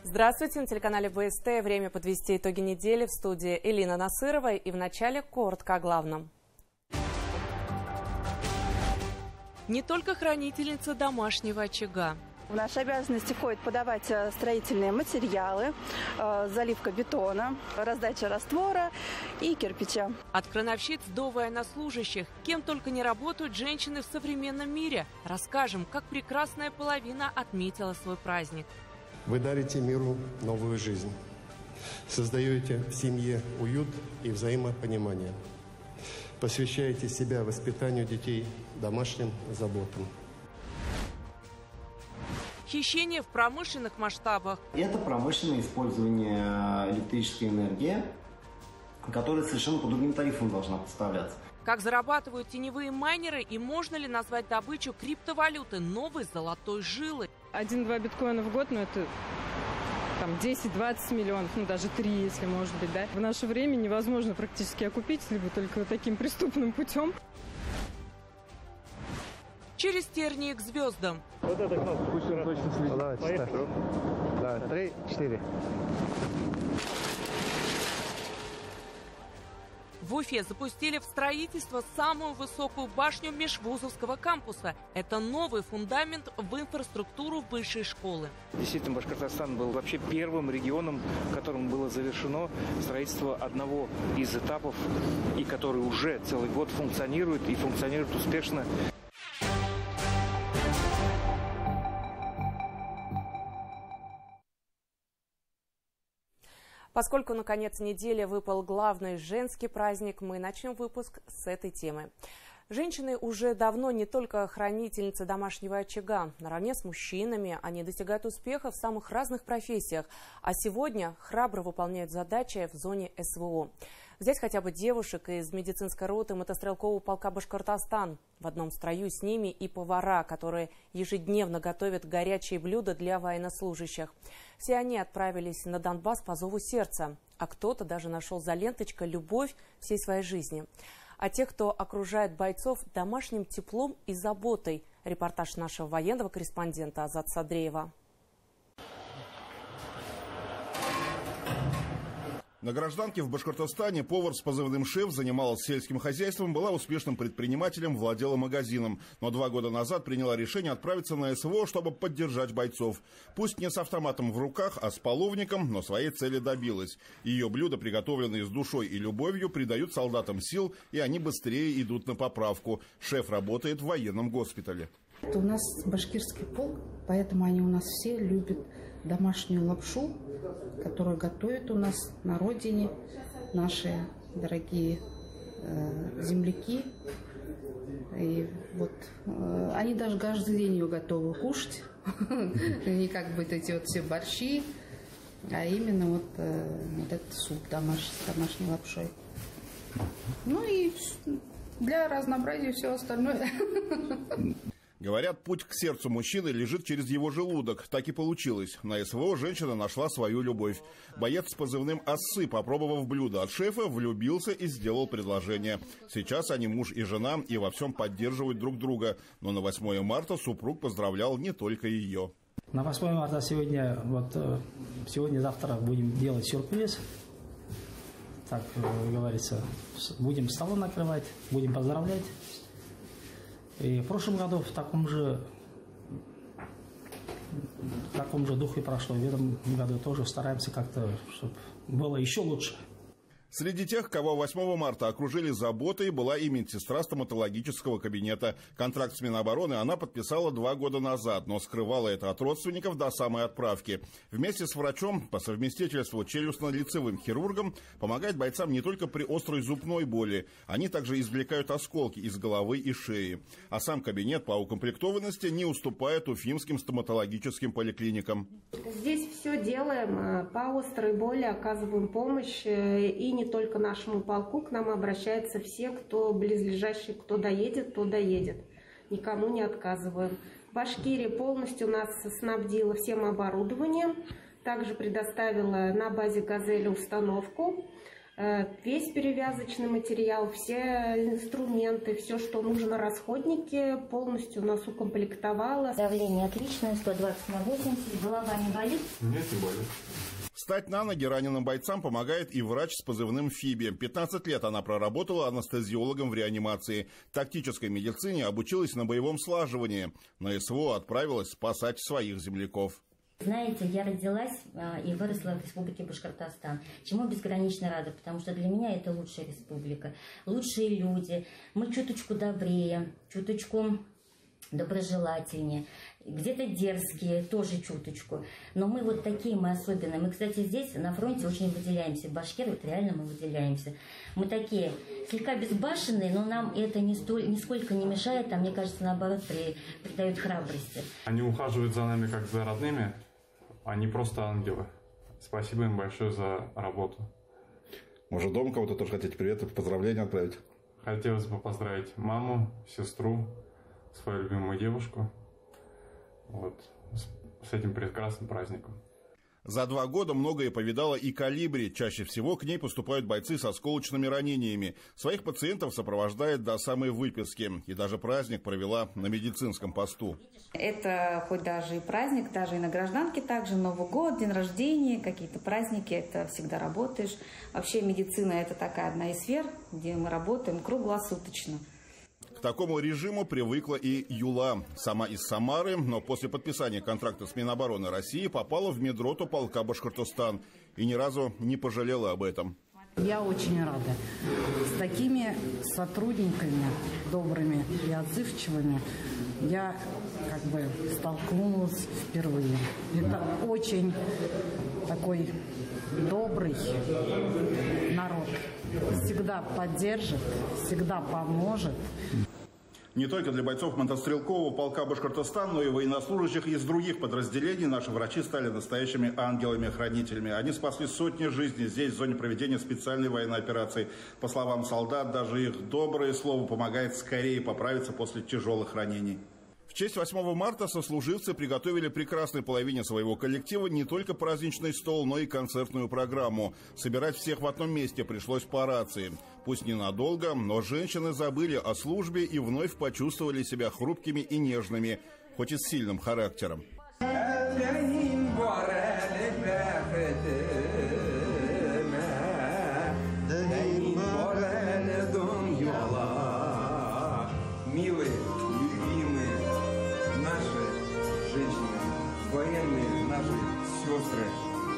Здравствуйте, на телеканале ВСТ. Время подвести итоги недели. В студии Элина Насырова. И вначале коротко о главном. Не только хранительница домашнего очага. В наши обязанности входит подавать строительные материалы, заливка бетона, раздача раствора и кирпича. От крановщиц до военнослужащих. Кем только не работают женщины в современном мире. Расскажем, как прекрасная половина отметила свой праздник. Вы дарите миру новую жизнь. Создаете в семье уют и взаимопонимание. Посвящаете себя воспитанию детей, домашним заботам. Хищение в промышленных масштабах. Это промышленное использование электрической энергии, которая совершенно по другим тарифам должна поставляться. Как зарабатывают теневые майнеры и можно ли назвать добычу криптовалюты новой золотой жилой? 1-2 биткоина в год, это там 10-20 миллионов, даже 3, если может быть, да. В наше время невозможно практически окупить, либо только таким преступным путем. Через тернии к звездам. Вот эта кнопка. Пусть он точно следит. Давайте, да, 3, 4. В Уфе запустили в строительство самую высокую башню межвузовского кампуса. Это новый фундамент в инфраструктуру высшей школы. Действительно, Башкортостан был вообще первым регионом, в котором было завершено строительство одного из этапов, и который уже целый год функционирует и функционирует успешно. Поскольку на конец недели выпал главный женский праздник, мы начнем выпуск с этой темы. Женщины уже давно не только хранительницы домашнего очага. Наравне с мужчинами они достигают успеха в самых разных профессиях. А сегодня храбро выполняют задачи в зоне СВО. Взять хотя бы девушек из медицинской роты мотострелкового полка «Башкортостан». В одном строю с ними и повара, которые ежедневно готовят горячие блюда для военнослужащих. Все они отправились на Донбасс по зову сердца. А кто-то даже нашел за ленточкой любовь всей своей жизни. А те, кто окружает бойцов домашним теплом и заботой. Репортаж нашего военного корреспондента Азат Садреева. На гражданке в Башкортостане повар с позывным «Шеф» занималась сельским хозяйством, была успешным предпринимателем, владела магазином. Но 2 года назад приняла решение отправиться на СВО, чтобы поддержать бойцов. Пусть не с автоматом в руках, а с половником, но своей цели добилась. Ее блюда, приготовленные с душой и любовью, придают солдатам сил, и они быстрее идут на поправку. Шеф работает в военном госпитале. Это у нас башкирский полк, поэтому они у нас все любят домашнюю лапшу, которую готовят у нас на родине наши дорогие земляки. И вот они даже каждый день ее готовы кушать. Не как бы эти вот все борщи, а именно вот этот суп с домашней лапшой. Ну и для разнообразия все остальное. Говорят, путь к сердцу мужчины лежит через его желудок. Так и получилось. На СВО женщина нашла свою любовь. Боец с позывным «Осы», попробовав блюдо от шефа, влюбился и сделал предложение. Сейчас они муж и жена и во всем поддерживают друг друга. Но на 8 марта супруг поздравлял не только ее. На 8 марта сегодня-завтра будем делать сюрприз. Так говорится, будем стол накрывать, будем поздравлять. И в прошлом году в таком же духе прошло. В этом году тоже стараемся как-то, чтобы было еще лучше. Среди тех, кого 8 марта окружили заботой, была и медсестра стоматологического кабинета. Контракт с Минобороны она подписала 2 года назад, но скрывала это от родственников до самой отправки. Вместе с врачом, по совместительству челюстно-лицевым хирургом, помогает бойцам не только при острой зубной боли. Они также извлекают осколки из головы и шеи. А сам кабинет по укомплектованности не уступает уфимским стоматологическим поликлиникам. Здесь все делаем, по острой боли оказываем помощь, и не только нашему полку, к нам обращаются все, кто близлежащий, кто доедет, то доедет. Никому не отказываем. Башкирия полностью нас снабдила всем оборудованием, также предоставила на базе «Газели» установку, весь перевязочный материал, все инструменты, все, что нужно, расходники, полностью нас укомплектовала. Давление отличное, 120/80, голова не болит? Нет, не болит. Встать на ноги раненым бойцам помогает и врач с позывным «Фиби». 15 лет она проработала анестезиологом в реанимации. Тактической медицине обучилась на боевом слаживании. На СВО отправилась спасать своих земляков. Знаете, я родилась и выросла в республике Башкортостан, чему безгранично рада, потому что для меня это лучшая республика. Лучшие люди, мы чуточку добрее, чуточку доброжелательнее, где-то дерзкие, тоже чуточку. Но мы вот такие, мы особенные. Мы, кстати, здесь на фронте очень выделяемся. Башкиры, вот реально мы выделяемся. Мы такие слегка безбашенные, но нам это нисколько не мешает, а мне кажется, наоборот, придает храбрости. Они ухаживают за нами как за родными, они просто ангелы. Спасибо им большое за работу. Может, дома кого-то тоже хотите привет, поздравления отправить? Хотелось бы поздравить маму, сестру, свою любимую девушку. Вот, с этим прекрасным праздником. За 2 года многое повидала и «Колибри». Чаще всего к ней поступают бойцы с осколочными ранениями. Своих пациентов сопровождает до самой выписки. И даже праздник провела на медицинском посту. Это хоть даже и праздник, даже и на гражданке также, Новый год, день рождения, какие-то праздники, это всегда работаешь. Вообще медицина – это такая одна из сфер, где мы работаем круглосуточно. К такому режиму привыкла и Юла. Сама из Самары, но после подписания контракта с Минобороны России попала в медроту полка «Башкортостан». И ни разу не пожалела об этом. Я очень рада. С такими сотрудниками добрыми и отзывчивыми я столкнулась впервые. Это очень такой добрый народ. Всегда поддержит, всегда поможет. Не только для бойцов мотострелкового полка «Башкортостан», но и военнослужащих из других подразделений наши врачи стали настоящими ангелами-хранителями. Они спасли сотни жизней здесь, в зоне проведения специальной военной операции. По словам солдат, даже их доброе слово помогает скорее поправиться после тяжелых ранений. В честь 8 марта сослуживцы приготовили прекрасной половине своего коллектива не только праздничный стол, но и концертную программу. Собирать всех в одном месте пришлось по рации. Пусть ненадолго, но женщины забыли о службе и вновь почувствовали себя хрупкими и нежными, хоть и с сильным характером. Милые, любимые наши женщины, военные наши сестры,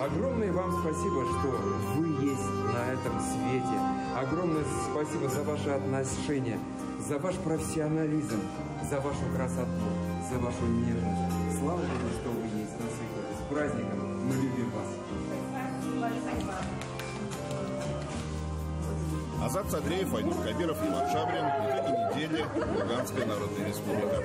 огромное вам спасибо, что вы есть на этом свете. Огромное спасибо за ваше отношение, за ваш профессионализм, за вашу красоту, за вашу нежность. Слава Богу, что вы есть на свете. С праздником, мы любим вас. Азат Садреев, Айнур Кабиров, Иван Шабрин. Итоги недели. Луганская Народная Республика.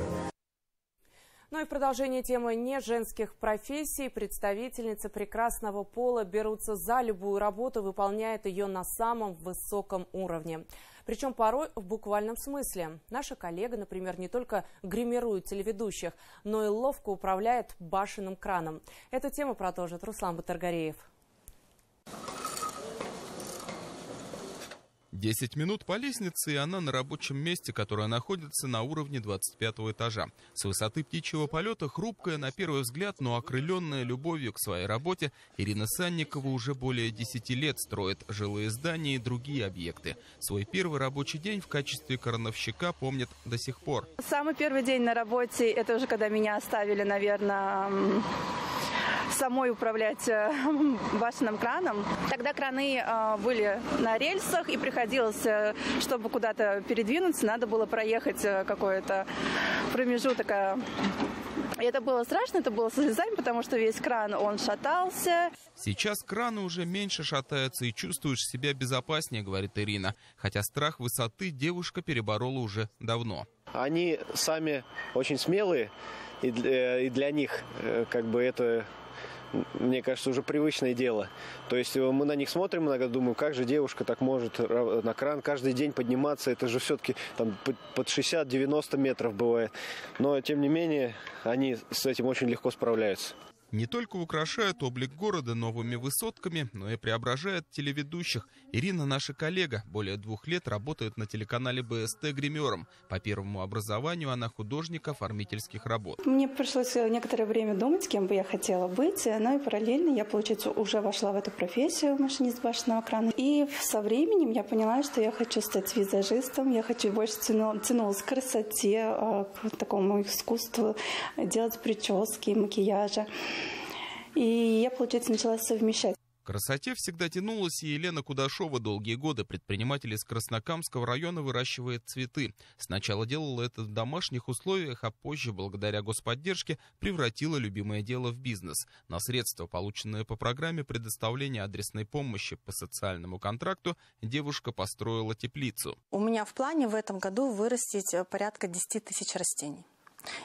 Ну и в продолжение темы неженских профессий представительницы прекрасного пола берутся за любую работу, выполняют ее на самом высоком уровне. Причем порой в буквальном смысле. Наша коллега, например, не только гримирует телеведущих, но и ловко управляет башенным краном. Эту тему продолжит Руслан Батаргареев. 10 минут по лестнице, и она на рабочем месте, которое находится на уровне 25-го этажа. С высоты птичьего полета хрупкая на первый взгляд, но окрыленная любовью к своей работе, Ирина Санникова уже более 10 лет строит жилые здания и другие объекты. Свой первый рабочий день в качестве крановщика помнит до сих пор. Самый первый день на работе, это уже когда меня оставили, наверное, самой управлять башенным краном. Тогда краны были на рельсах, и приходилось, чтобы куда-то передвинуться, надо было проехать какой-то промежуток. Это было страшно, это было со слезами, потому что весь кран, он шатался. Сейчас краны уже меньше шатаются и чувствуешь себя безопаснее, говорит Ирина. Хотя страх высоты девушка переборола уже давно. Они сами очень смелые, и для них как бы это, мне кажется, уже привычное дело. То есть мы на них смотрим иногда, думаю, как же девушка так может на кран каждый день подниматься. Это же все-таки там под 60-90 метров бывает. Но, тем не менее, они с этим очень легко справляются. Не только украшают облик города новыми высотками, но и преображают телеведущих. Ирина наша коллега. Более 2 лет работает на телеканале БСТ гримером. По первому образованию она художник оформительских работ. Мне пришлось некоторое время думать, кем бы я хотела быть. Но и параллельно я, получается, уже вошла в эту профессию машинист башенного крана. И со временем я поняла, что я хочу стать визажистом. Я хочу больше тянулась к красоте, к такому искусству, делать прически, макияжа. И я, получается, начала совмещать. К красоте всегда тянулась и Елена Кудашова. Долгие годы предприниматель из Краснокамского района выращивает цветы. Сначала делала это в домашних условиях, а позже, благодаря господдержке, превратила любимое дело в бизнес. На средства, полученные по программе предоставления адресной помощи по социальному контракту, девушка построила теплицу. У меня в плане в этом году вырастить порядка 10 тысяч растений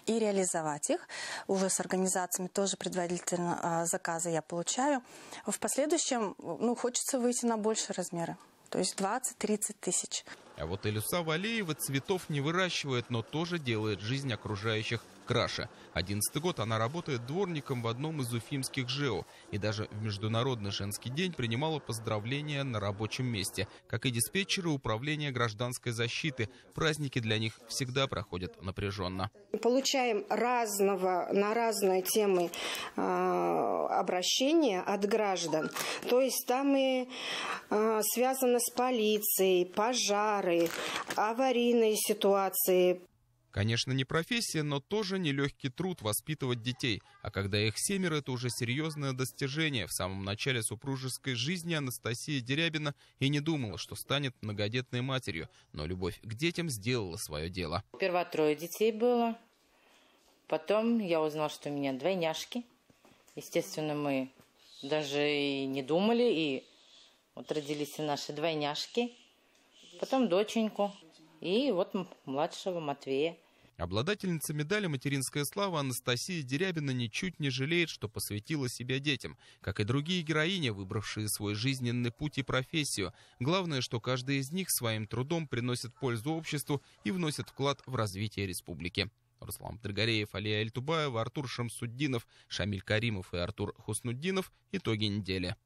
и реализовать их. Уже с организациями тоже предварительно заказы я получаю. В последующем хочется выйти на большие размеры, то есть 20-30 тысяч. А вот Илюса Валеева цветов не выращивает, но тоже делает жизнь окружающих краше. 11-й год она работает дворником в одном из уфимских ЖЭО. И даже в Международный женский день принимала поздравления на рабочем месте. Как и диспетчеры управления гражданской защиты. Праздники для них всегда проходят напряженно. Получаем на разные темы обращения от граждан. То есть там и связано с полицией, пожары, аварийные ситуации. Конечно, не профессия, но тоже нелегкий труд воспитывать детей. А когда их 7, это уже серьезное достижение. В самом начале супружеской жизни Анастасия Дерябина и не думала, что станет многодетной матерью. Но любовь к детям сделала свое дело. Сперва 3 детей было. Потом я узнала, что у меня двойняшки. Естественно, мы даже и не думали. И вот родились и наши двойняшки. Потом доченьку. И вот младшего Матвея. Обладательница медали «Материнская слава» Анастасия Дерябина ничуть не жалеет, что посвятила себя детям. Как и другие героини, выбравшие свой жизненный путь и профессию. Главное, что каждая из них своим трудом приносит пользу обществу и вносит вклад в развитие республики. Руслан Драгореев, Алия Эльтубаева, Артур Шамсуддинов, Шамиль Каримов и Артур Хуснуддинов. Итоги недели.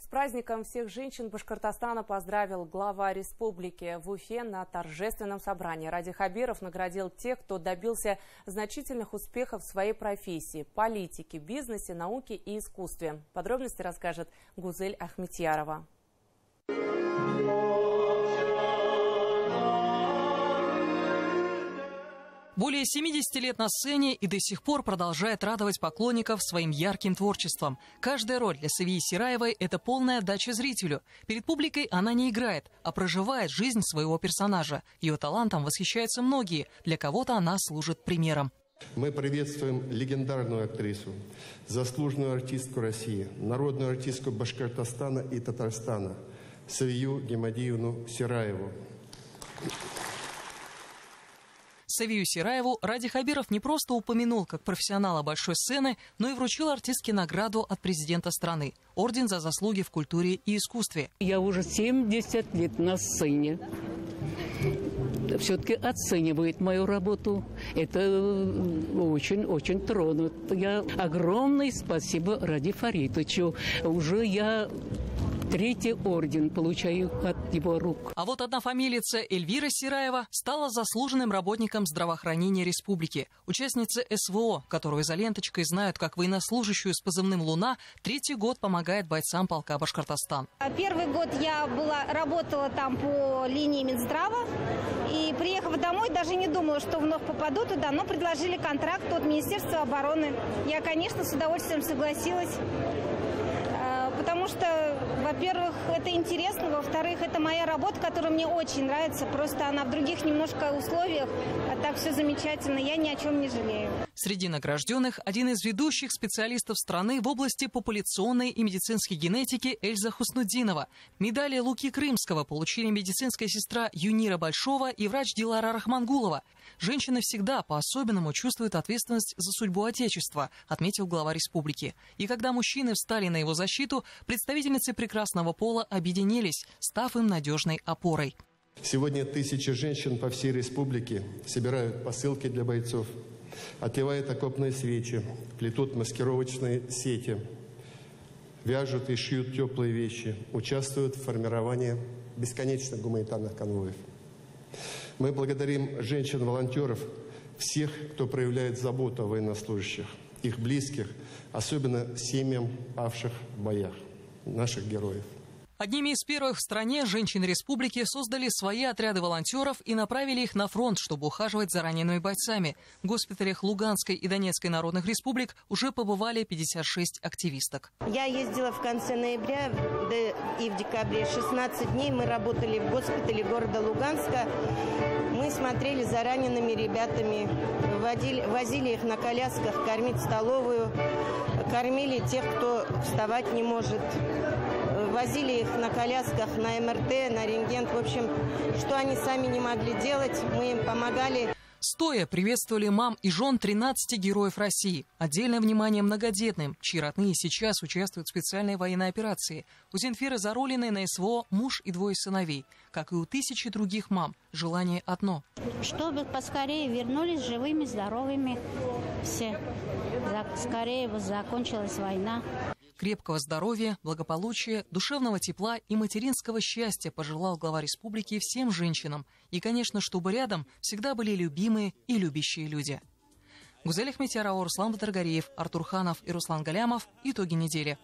С праздником всех женщин Башкортостана поздравил глава республики. В Уфе на торжественном собрании Ради Хабиров наградил тех, кто добился значительных успехов в своей профессии – политике, бизнесе, науке и искусстве. Подробности расскажет Гузель Ахметьярова. Более 70 лет на сцене и до сих пор продолжает радовать поклонников своим ярким творчеством. Каждая роль для Савии Сираевой – это полная отдача зрителю. Перед публикой она не играет, а проживает жизнь своего персонажа. Ее талантом восхищаются многие, для кого-то она служит примером. Мы приветствуем легендарную актрису, заслуженную артистку России, народную артистку Башкортостана и Татарстана Савию Гемадиевну Сираеву. Савию Сираеву Ради Хабиров не просто упомянул как профессионала большой сцены, но и вручил артистке награду от президента страны – орден за заслуги в культуре и искусстве. Я уже 70 лет на сцене. Все-таки оценивает мою работу. Это очень-очень тронут. Я огромное спасибо Ради Фаритовичу. Уже я 3-й орден получаю от его рук. А вот однофамилица Эльвира Сираева стала заслуженным работником здравоохранения республики. Участница СВО, которую за ленточкой знают как военнослужащую с позывным «Луна», 3-й год помогает бойцам полка Башкортостан. 1-й год я работала там по линии Минздрава. И приехав домой, даже не думала, что вновь попаду туда, но предложили контракт от Министерства обороны. Я, конечно, с удовольствием согласилась. Потому что, во-первых, это интересно, во-вторых, это моя работа, которая мне очень нравится. Просто она в других немножко условиях, а так все замечательно, я ни о чем не жалею. Среди награжденных один из ведущих специалистов страны в области популяционной и медицинской генетики Эльза Хуснуддинова. Медали Луки Крымского получили медицинская сестра Юнира Большова и врач Дилара Рахмангулова. Женщины всегда по-особенному чувствуют ответственность за судьбу Отечества, отметил глава республики. И когда мужчины встали на его защиту, представительницы прекрасного пола объединились, став им надежной опорой. Сегодня тысячи женщин по всей республике собирают посылки для бойцов, отливают окопные свечи, плетут маскировочные сети, вяжут и шьют теплые вещи, участвуют в формировании бесконечных гуманитарных конвоев. Мы благодарим женщин-волонтеров, всех, кто проявляет заботу о военнослужащих, их близких, особенно семьям павших в боях, наших героев. Одними из первых в стране женщины республики создали свои отряды волонтеров и направили их на фронт, чтобы ухаживать за ранеными бойцами. В госпиталях Луганской и Донецкой народных республик уже побывали 56 активисток. Я ездила в конце ноября и в декабре. 16 дней мы работали в госпитале города Луганска. Мы смотрели за ранеными ребятами, возили их на колясках, кормить в столовую, кормили тех, кто вставать не может. Возили их на колясках, на МРТ, на рентген. В общем, что они сами не могли делать, мы им помогали. Стоя приветствовали мам и жен 13 героев России. Отдельное внимание многодетным, чьи родные сейчас участвуют в специальной военной операции. У Зинфиры Заролиной на СВО муж и 2 сыновей. Как и у тысячи других мам, желание одно. Чтобы поскорее вернулись живыми, здоровыми все. Скорее бы закончилась война. Крепкого здоровья, благополучия, душевного тепла и материнского счастья пожелал глава республики всем женщинам. И, конечно, чтобы рядом всегда были любимые и любящие люди. Гузель Ахметьярова, Руслан Батыргариев, Артур Ханов и Руслан Галямов. Итоги недели.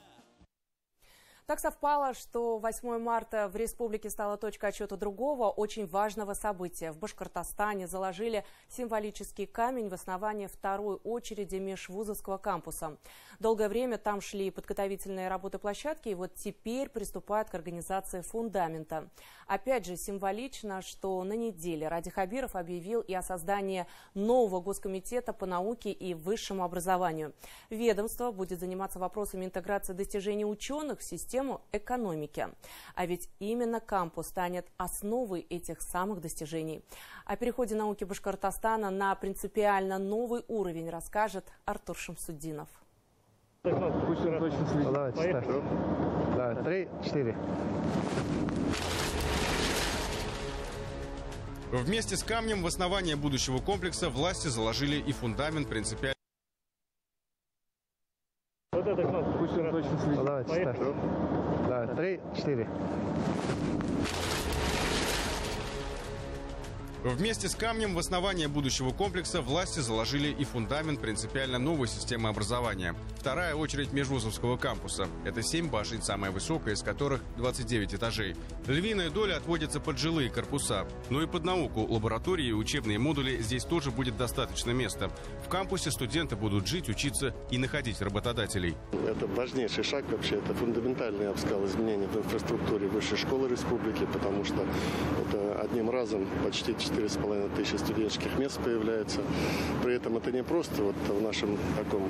Так совпало, что 8 марта в республике стала точкой отсчета другого, очень важного события. В Башкортостане заложили символический камень в основании второй очереди межвузовского кампуса. Долгое время там шли подготовительные работы площадки, и вот теперь приступают к организации фундамента. Опять же, символично, что на неделе Ради Хабиров объявил и о создании нового госкомитета по науке и высшему образованию. Ведомство будет заниматься вопросами интеграции достижений ученых в систему экономики. А ведь именно кампус станет основой этих самых достижений. О переходе науки Башкортостана на принципиально новый уровень расскажет Артур Шамсуддинов. Пусть он точно следит. Давайте, так. 3, 4. Вместе с камнем в основание будущего комплекса власти заложили и фундамент принципиально. Вот эта кнопка, пусть он точно следит. Давайте, так. 3, 4. Вместе с камнем в основание будущего комплекса власти заложили и фундамент принципиально новой системы образования. Вторая очередь межвузовского кампуса. Это 7 башен, самая высокая из которых 29 этажей. Львиная доля отводится под жилые корпуса. Но и под науку, лаборатории и учебные модули здесь тоже будет достаточно места. В кампусе студенты будут жить, учиться и находить работодателей. Это важнейший шаг вообще. Это фундаментальный, я бы сказал, изменение в инфраструктуре высшей школы республики, потому что это одним разом почти 4,5 тысячи студенческих мест появляется. При этом это не просто вот в нашем таком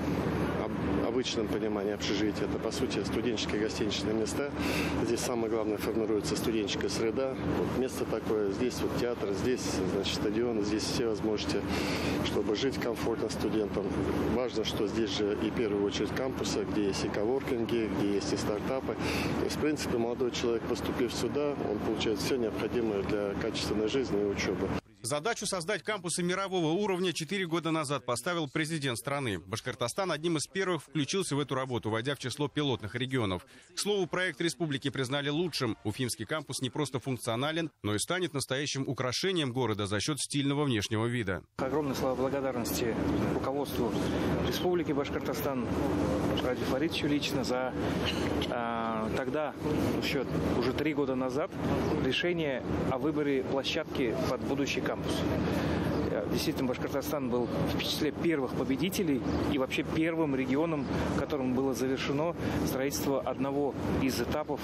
обычном понимании общежития. Это, по сути, студенческие гостиничные места. Здесь самое главное формируется студенческая среда. Вот место такое. Здесь вот театр, здесь, значит, стадион. Здесь все возможности, чтобы жить комфортно студентам. Важно, что здесь же и в первую очередь кампусы, где есть и коворкинги, где есть и стартапы. То есть, в принципе, молодой человек, поступив сюда, он получает все необходимое для качественной жизни и учебы. Задачу создать кампусы мирового уровня 4 года назад поставил президент страны. Башкортостан одним из первых включился в эту работу, войдя в число пилотных регионов. К слову, проект республики признали лучшим. Уфимский кампус не просто функционален, но и станет настоящим украшением города за счет стильного внешнего вида. Огромные слова благодарности руководству Республики Башкортостан, Ради Фаритовичу лично за тогда, еще уже 3 года назад, решение о выборе площадки под будущий кампус. Действительно, Башкортостан был в числе первых победителей и вообще первым регионом, в котором было завершено строительство одного из этапов,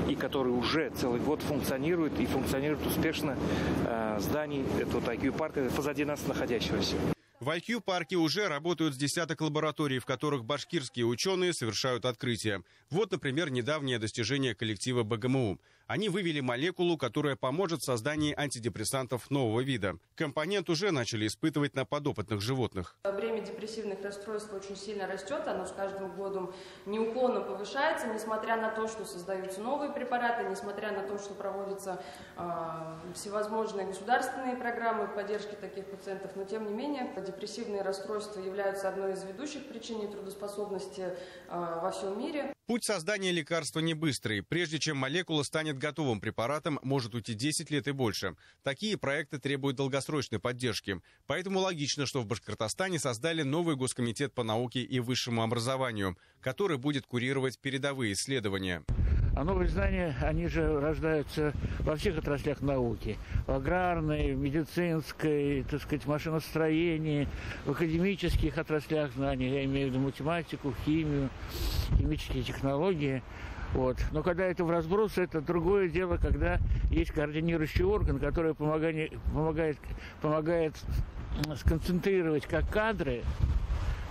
и который уже целый год функционирует и функционирует успешно, зданий этого IQ-парка позади нас находящегося. В IQ-парке уже работают с десяток лабораторий, в которых башкирские ученые совершают открытия. Вот, например, недавнее достижение коллектива БГМУ. Они вывели молекулу, которая поможет в создании антидепрессантов нового вида. Компонент уже начали испытывать на подопытных животных. Бремя депрессивных расстройств очень сильно растет, оно с каждым годом неуклонно повышается, несмотря на то, что создаются новые препараты, несмотря на то, что проводятся всевозможные государственные программы поддержки таких пациентов, но тем не менее депрессивные расстройства являются одной из ведущих причин нетрудоспособности во всем мире. Путь создания лекарства не быстрый. Прежде чем молекула станет готовым препаратом, может уйти 10 лет и больше. Такие проекты требуют долгосрочной поддержки. Поэтому логично, что в Башкортостане создали новый Госкомитет по науке и высшему образованию, который будет курировать передовые исследования. А новые знания, они же рождаются во всех отраслях науки. В аграрной, в медицинской, так сказать, машиностроении, в академических отраслях знаний. Я имею в виду математику, химию, химические технологии. Вот. Но когда это в разброс, это другое дело, когда есть координирующий орган, который помогает сконцентрировать как кадры,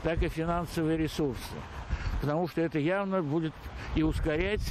так и финансовые ресурсы. Потому что это явно будет и ускорять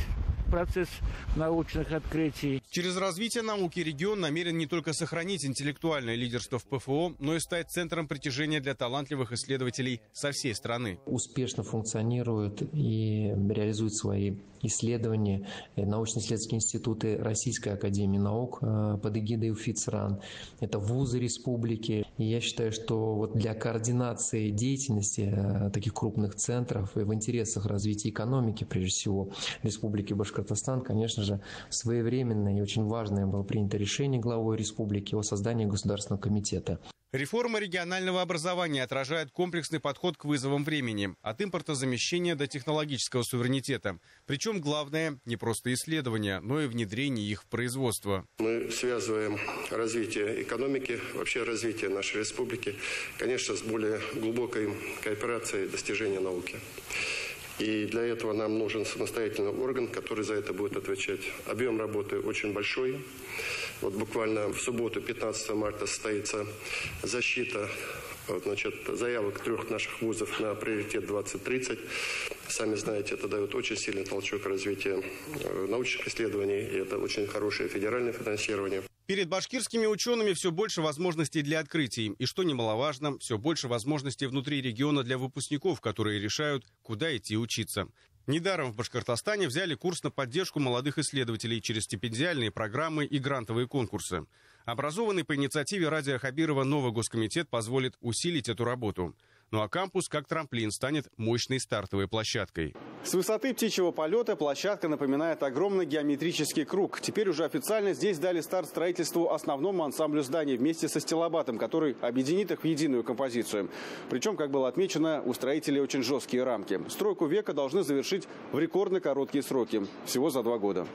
процесс научных открытий. Через развитие науки регион намерен не только сохранить интеллектуальное лидерство в ПФО, но и стать центром притяжения для талантливых исследователей со всей страны. Успешно функционируют и реализуют свои исследования научно-исследовательские институты Российской академии наук под эгидой УФИЦРАН. Это вузы республики. И я считаю, что вот для координации деятельности таких крупных центров и в интересах развития экономики, прежде всего, Республики Башкортостан, конечно же, своевременное и очень важное было принято решение главой республики о создании Государственного комитета. Реформа регионального образования отражает комплексный подход к вызовам времени, от импортозамещения до технологического суверенитета. Причем главное не просто исследования, но и внедрение их в производство. Мы связываем развитие экономики, вообще развитие нашей республики, конечно, с более глубокой кооперацией достижения науки. И для этого нам нужен самостоятельный орган, который за это будет отвечать. Объем работы очень большой. Вот буквально в субботу, 15 марта, состоится защита заявок 3 наших вузов на приоритет 2030. Сами знаете, это дает очень сильный толчок развития научных исследований, и это очень хорошее федеральное финансирование. Перед башкирскими учеными все больше возможностей для открытий. И что немаловажно, все больше возможностей внутри региона для выпускников, которые решают, куда идти учиться. Недаром в Башкортостане взяли курс на поддержку молодых исследователей через стипендиальные программы и грантовые конкурсы. Образованный по инициативе Радия Хабирова новый Госкомитет позволит усилить эту работу. Ну а кампус, как трамплин, станет мощной стартовой площадкой. С высоты птичьего полета площадка напоминает огромный геометрический круг. Теперь уже официально здесь дали старт строительству основному ансамблю зданий вместе со стилобатом, который объединит их в единую композицию. Причем, как было отмечено, у строителей очень жесткие рамки. Стройку века должны завершить в рекордно короткие сроки, всего за 2 года.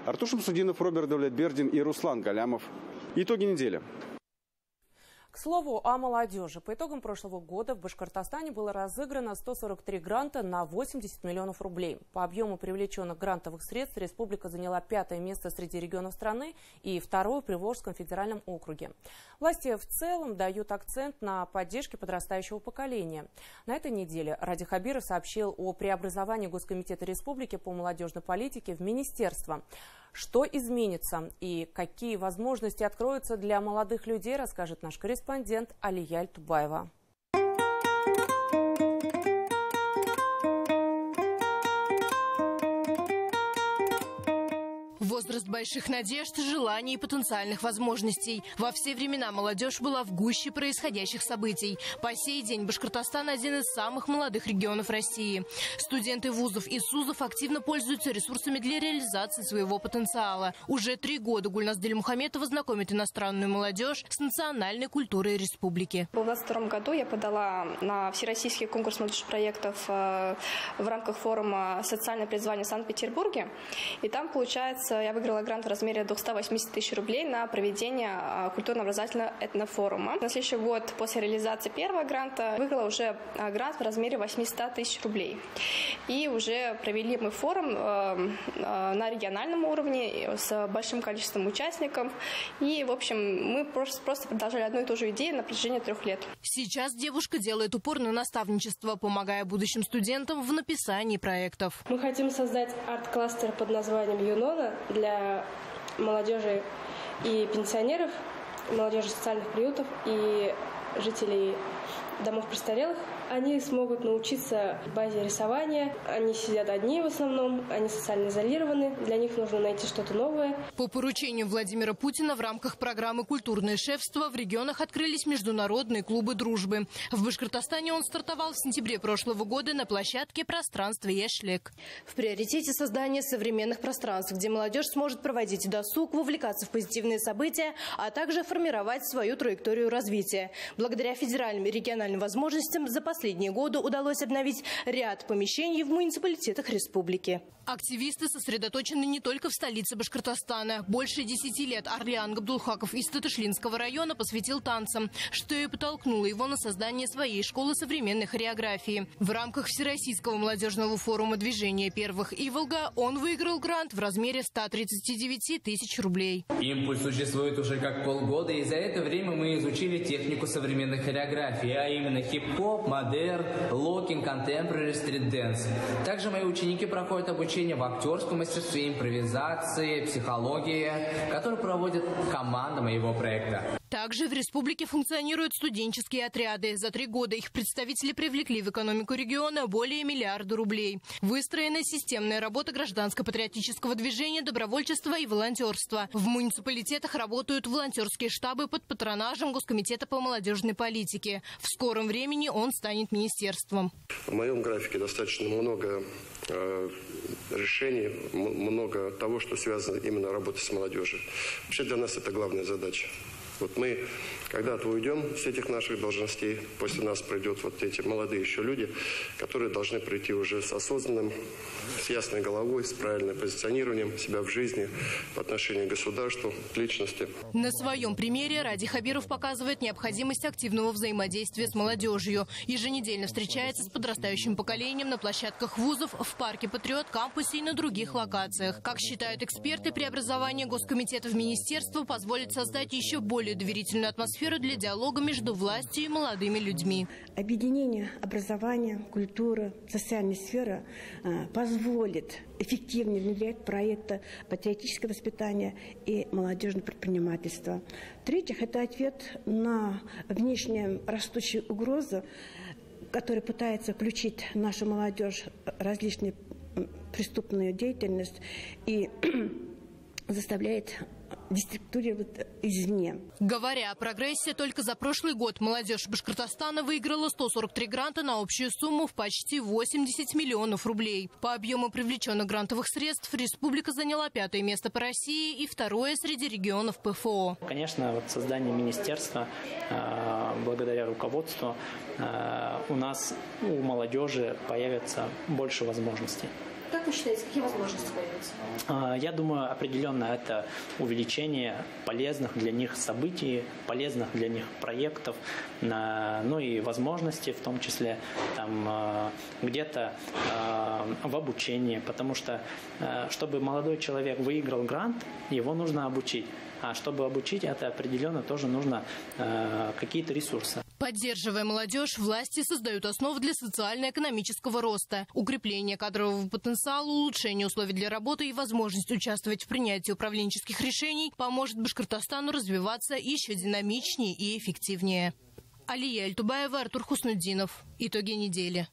Артур Шамсудинов, Роберт Давлетбердин и Руслан Галямов. Итоги недели. К слову о молодежи. По итогам прошлого года в Башкортостане было разыграно 143 гранта на 80 миллионов рублей. По объему привлеченных грантовых средств республика заняла 5-е место среди регионов страны и 2-е в Приволжском федеральном округе. Власти в целом дают акцент на поддержке подрастающего поколения. На этой неделе Ради Хабиров сообщил о преобразовании Госкомитета республики по молодежной политике в министерство. Что изменится и какие возможности откроются для молодых людей, расскажет наш корреспондент Алия Альтубаева. Возраст возраст больших надежд, желаний и потенциальных возможностей. Во все времена молодежь была в гуще происходящих событий. По сей день Башкортостан – один из самых молодых регионов России. Студенты вузов и СУЗов активно пользуются ресурсами для реализации своего потенциала. Уже 3 года Гульназ Дильмухаметова знакомит иностранную молодежь с национальной культурой республики. В 2022 году я подала на всероссийский конкурс молодежных проектов в рамках форума «Социальное призвание» в Санкт-Петербурге. И там, получается, я выиграла грант в размере 280 тысяч рублей на проведение культурно-образовательного этнофорума. На следующий год после реализации первого гранта выиграла уже грант в размере 800 тысяч рублей. И уже провели мы форум на региональном уровне с большим количеством участников. И, в общем, мы просто продолжали одну и ту же идею на протяжении 3 лет. Сейчас девушка делает упор на наставничество, помогая будущим студентам в написании проектов. Мы хотим создать арт-кластер под названием «Юнона» для молодежи и пенсионеров, молодежи социальных приютов и жителей домов престарелых. Они смогут научиться базе рисования. Они сидят одни в основном, они социально изолированы. Для них нужно найти что-то новое. По поручению Владимира Путина в рамках программы «Культурное шефство» в регионах открылись международные клубы дружбы. В Башкортостане он стартовал в сентябре прошлого года на площадке «Пространство Яшлек». В приоритете создание современных пространств, где молодежь сможет проводить досуг, вовлекаться в позитивные события, а также формировать свою траекторию развития. Благодаря федеральным и региональным возможностям за последние годы удалось обновить ряд помещений в муниципалитетах республики. Активисты сосредоточены не только в столице Башкортостана. Больше 10 лет Орлеан Габдулхаков из Татышлинского района посвятил танцам, что и подтолкнуло его на создание своей школы современной хореографии. В рамках Всероссийского молодежного форума движения первых «Иволга» он выиграл грант в размере 139 тысяч рублей. Импульс существует уже как полгода, и за это время мы изучили технику современной хореографии, а именно хип-хоп, модерн, локинг, контемпорари, стрит-дэнс. Также мои ученики проходят обучение в актерском мастерстве, импровизации, психологии, которые проводит команда моего проекта. Также в республике функционируют студенческие отряды. За 3 года их представители привлекли в экономику региона более миллиарда рублей. Выстроена системная работа гражданско-патриотического движения, добровольчества и волонтерства. В муниципалитетах работают волонтерские штабы под патронажем Госкомитета по молодежной политике. В скором времени он станет министерством. В моем графике достаточно много решений, много того, что связано именно с работой с молодежью. Вообще для нас это главная задача. Вот мы когда-то уйдем с этих наших должностей, после нас придут вот эти молодые еще люди, которые должны прийти уже с осознанным, с ясной головой, с правильным позиционированием себя в жизни по отношению к государству, к личности. На своем примере Ради Хабиров показывает необходимость активного взаимодействия с молодежью. Еженедельно встречается с подрастающим поколением на площадках вузов, в парке «Патриот», кампусе и на других локациях. Как считают эксперты, преобразование Госкомитета в министерство позволит создать еще более доверительную атмосферу для диалога между властью и молодыми людьми. Объединение образования, культуры, социальной сферы позволит эффективнее внедрять проекты патриотического воспитания и молодежного предпринимательства. В-третьих, это ответ на внешнюю растущую угрозу, которая пытается включить нашу молодежь в различные преступную деятельность и заставляет деструктурировать извне. Говоря о прогрессе, только за прошлый год молодежь Башкортостана выиграла 143 гранта на общую сумму в почти 80 миллионов рублей. По объему привлеченных грантовых средств республика заняла 5-е место по России и 2-е среди регионов ПФО. Конечно, вот создание министерства, благодаря руководству, у нас, у молодежи появится больше возможностей. Как вы считаете, какие возможности появятся? Я думаю, определенно это увеличение полезных для них событий, полезных для них проектов, ну и возможностей, в том числе там где-то в обучении, потому что чтобы молодой человек выиграл грант, его нужно обучить. А чтобы обучить, это определенно тоже нужно какие-то ресурсы. Поддерживая молодежь, власти создают основу для социально-экономического роста, укрепления кадрового потенциала, улучшения условий для работы и возможность участвовать в принятии управленческих решений поможет Башкортостану развиваться еще динамичнее и эффективнее. Алия Эльтубаева, Артур Хуснуддинов. Итоги недели.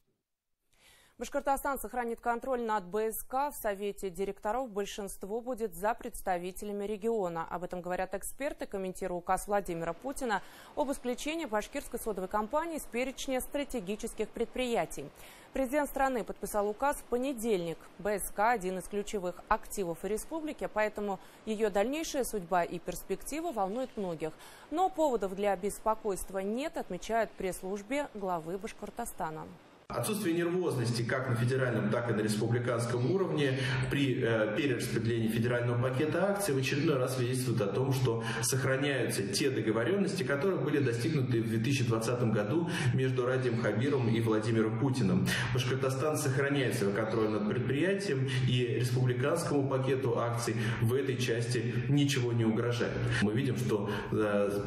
Башкортостан сохранит контроль над БСК. В Совете директоров большинство будет за представителями региона. Об этом говорят эксперты, комментируя указ Владимира Путина об исключении башкирской содовой компании с перечня стратегических предприятий. Президент страны подписал указ в понедельник. БСК – один из ключевых активов республики, поэтому ее дальнейшая судьба и перспективы волнуют многих. Но поводов для беспокойства нет, отмечают в пресс-службе главы Башкортостана. Отсутствие нервозности как на федеральном, так и на республиканском уровне при перераспределении федерального пакета акций в очередной раз свидетельствует о том, что сохраняются те договоренности, которые были достигнуты в 2020 году между Радием Хабировым и Владимиром Путиным. Башкортостан сохраняет свой контроль над предприятием, и республиканскому пакету акций в этой части ничего не угрожает. Мы видим, что